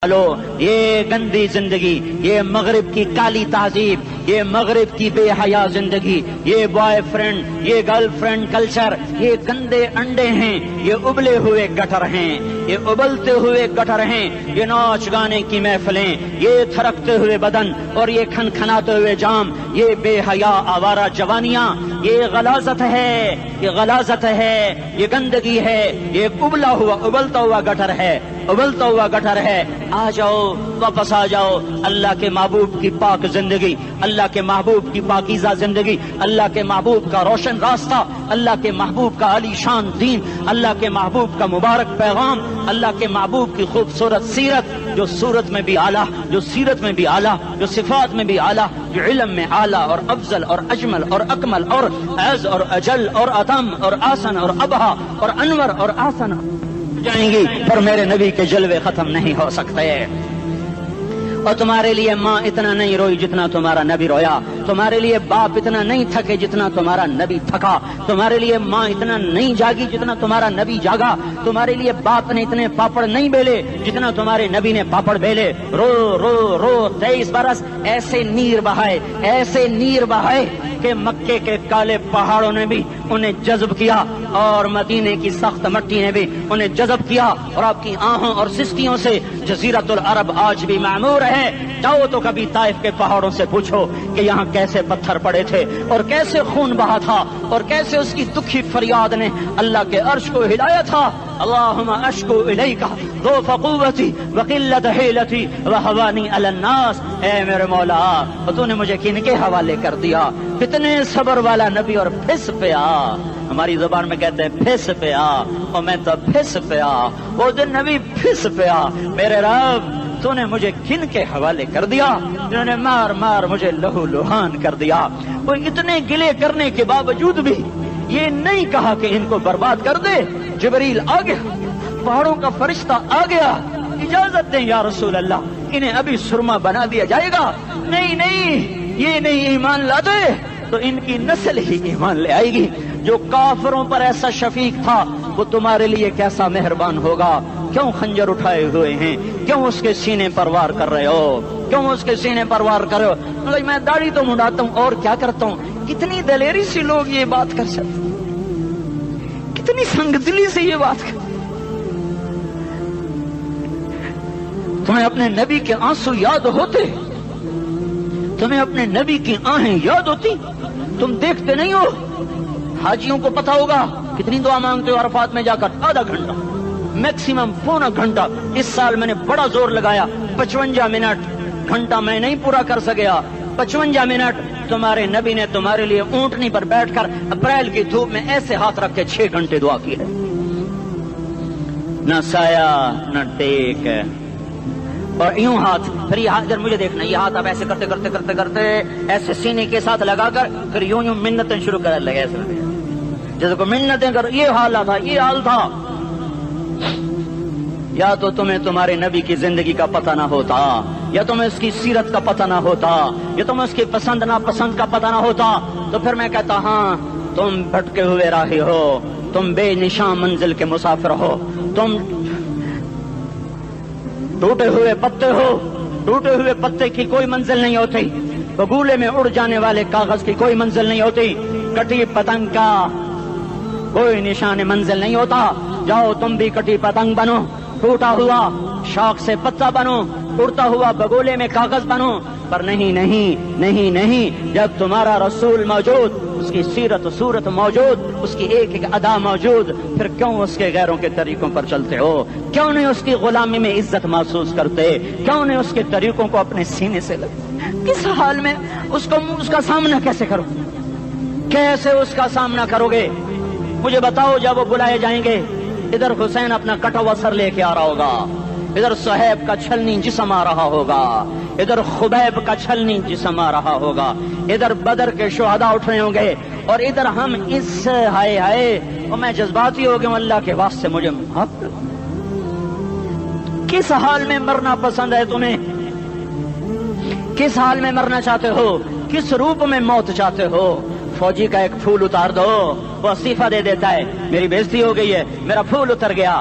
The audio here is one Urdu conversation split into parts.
لو یہ گندی زندگی، یہ مغرب کی کالی تہذیب، یہ مغرب کی بے حیا زندگی، یہ بوائے فرینڈ، یہ گرل فرینڈ کلچر، یہ گندے انڈے ہیں، یہ ابلے ہوئے گٹر ہیں، یہ ابلتے ہوئے گٹر ہیں، یہ ناچ گانے کی محفلیں، یہ تھرکتے ہوئے بدن اور یہ کھنکھناتے ہوئے جام، یہ بے حیا آوارہ جوانیاں، یہ غلاظت ہے، یہ غلاظت ہے، یہ گندگی ہے، یہ ابلتا ہوا گٹر ہے، ابلتا ہوا گٹر ہے۔ آ جاؤ، واپس آ جاؤ اللہ کے محبوب کی پاک زندگی، اللہ کے محبوب کی پاکیزہ زندگی، اللہ کے محبوب کا روشن راستہ، اللہ کے محبوب کا علی شان دین، اللہ کے محبوب کا مبارک پیغام، اللہ کے محبوب کی خوبصورت سیرت، جو صورت میں بھی اعلیٰ، جو سیرت میں بھی اعلیٰ، جو صفات میں بھی اعلیٰ، جو علم میں اعلیٰ اور افضل اور اجمل اور اکمل اور اعز اور اجل اور اتم اور آسن اور ابہا اور انور اور آسن جائیں گی، پر میرے نبی کے جلوے ختم نہیں ہو سکتے۔ اور تمہارے لیے ماں اتنا نہیں روئی جتنا تمہارا نبی رویا، تمہارے لیے باپ اتنا نہیں تھکے جتنا تمہارا نبی تھکا، تمہارے لیے ماں اتنا نہیں جاگی جتنا تمہارا نبی جاگا، تمہارے لیے باپ نے اتنے پاپڑ نہیں بیلے جتنا تمہارے نبی نے پاپڑ بیلے۔ رو رو رو 23 برس ایسے نیر بہائے، ایسے نیر بہائے کہ مکے کے کالے پہاڑوں نے بھی انہیں جذب کیا اور مدینے کی سخت مٹی نے بھی انہیں جذب کیا، اور آپ کی آہوں اور سستیوں سے جزیرۃ العرب آج بھی معمور ہے۔ جاؤ تو کبھی طائف کے پہاڑوں سے پوچھو کہ یہاں کیسے پتھر پڑے تھے اور کیسے خون بہا تھا اور کیسے اس کی دکھی فریاد نے اللہ کے عرش کو ہلایا تھا۔ اللہم اشکو الیک ضعف قوتی وقلت حیلتی وہوانی علی الناس، اے میرے مولا تو نے مجھے کن کے حوالے کر دیا؟ کتنے صبر والا نبی، اور پھس پیا، ہماری زبان میں کہتے ہیں پھس پیا، اور میں تو پھس پیا، وہ دن نبی پھس پیا، میرے رب تو نے مجھے کن کے حوالے کر دیا جنہوں نے مار مار مجھے لہو لہان کر دیا۔ وہ اتنے گلے کرنے کے باوجود بھی یہ نہیں کہا کہ ان کو برباد کر دے۔ جبریل آ گیا، پہاڑوں کا فرشتہ آ گیا، اجازت دیں یا رسول اللہ، انہیں ابھی سرما بنا دیا جائے گا۔ نہیں نہیں، یہ نہیں ایمان لاتے تو ان کی نسل ہی ایمان لے آئے گی۔ جو کافروں پر ایسا شفیق تھا وہ تمہارے لیے کیسا مہربان ہوگا۔ کیوں خنجر اٹھائے ہوئے ہیں؟ کیوں اس کے سینے پر وار کر رہے ہو؟ کیوں اس کے سینے پر وار کر رہے ہو؟ میں داڑھی تو منڈاتا ہوں اور کیا کرتا ہوں۔ کتنی دلیری سے لوگ یہ بات کر سکتے، کتنی سنگدلی سے یہ بات کر۔ تمہیں اپنے نبی کے آنسو یاد ہوتے؟ تمہیں اپنے نبی کی آہیں یاد ہوتی؟ تم دیکھتے نہیں ہو؟ حاجیوں کو پتا ہوگا کتنی دعا مانگتے ہو عرفات میں جا کر؟ آدھا گھنٹہ، میکسیمم پونا گھنٹہ۔ اس سال میں نے بڑا زور لگایا، 55 منٹ، گھنٹہ میں نہیں پورا کر سکیا، 55 منٹ تمہارے نبی نے تمہارے لیے اونٹنی پر بیٹھ کر اپریل کی دھوپ میں ایسے ہاتھ رکھ کے 6 گھنٹے دعا کی ہے۔ نہ سایہ نہ ٹیک، اور یوں ہاتھ، پھر یہ ہاتھ ادھر مجھے دیکھنا، یہ ہاتھ آپ ایسے کرتے کرتے کرتے کرتے ایسے سینے کے ساتھ لگا کر پھر یوں یوں منتیں شروع کر لگے، ایسے جیسے کو منتیں کر۔ یہ حال تھا، یہ حال تھا۔ یا تو تمہیں تمہارے نبی کی زندگی کا پتہ نہ ہوتا، یا تمہیں اس کی سیرت کا پتہ نہ ہوتا، یا تمہیں اس کی پسند ناپسند کا پتہ نہ ہوتا، تو پھر میں کہتا ہاں تم بھٹکے ہوئے راہی ہو، تم بے نشان منزل کے مسافر ہو، تم ٹوٹے ہوئے پتے ہو۔ ٹوٹے ہوئے پتے کی کوئی منزل نہیں ہوتی، بگولے میں اڑ جانے والے کاغذ کی کوئی منزل نہیں ہوتی، کٹی پتنگ کا کوئی نشان منزل نہیں ہوتا۔ جاؤ تم بھی کٹی پتنگ بنو، ٹوٹا ہوا شاخ سے پتا بنو، اڑتا ہوا بگولے میں کاغذ بنو، پر نہیں نہیں نہیں نہیں، جب تمہارا رسول موجود، اس کی سیرت و صورت موجود، اس کی ایک ایک ادا موجود، پھر کیوں اس کے غیروں کے طریقوں پر چلتے ہو؟ کیوں نہیں اس کی غلامی میں عزت محسوس کرتے؟ کیوں نہیں اس کے طریقوں کو اپنے سینے سے لگتے؟ کس حال میں اس کا سامنا کیسے کرو؟ کیسے اس کا سامنا کرو گے؟ مجھے بتاؤ، جب وہ بلائے جائیں گے، ادھر حسین اپنا کٹا ہوا سر لے کے آ رہا ہوگا، ادھر صہیب کا چھلنی جسم آ رہا ہوگا، ادھر خبیب کا چھلنی جسم آ رہا ہوگا، ادھر بدر کے شہداء اٹھ رہے ہوں گے، اور ادھر ہم اس ہائے ہائے، اور میں جذباتی ہو گیا ہوں، اللہ کے واسطے مجھے معاف کر۔ کس حال میں مرنا پسند ہے تمہیں؟ کس حال میں مرنا چاہتے ہو؟ کس روپ میں موت چاہتے ہو؟ فوجی کا ایک پھول اتار دو، وہ استعفیٰ دے دیتا ہے، میری بےزتی ہو گئی ہے، میرا پھول اتر گیا۔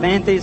35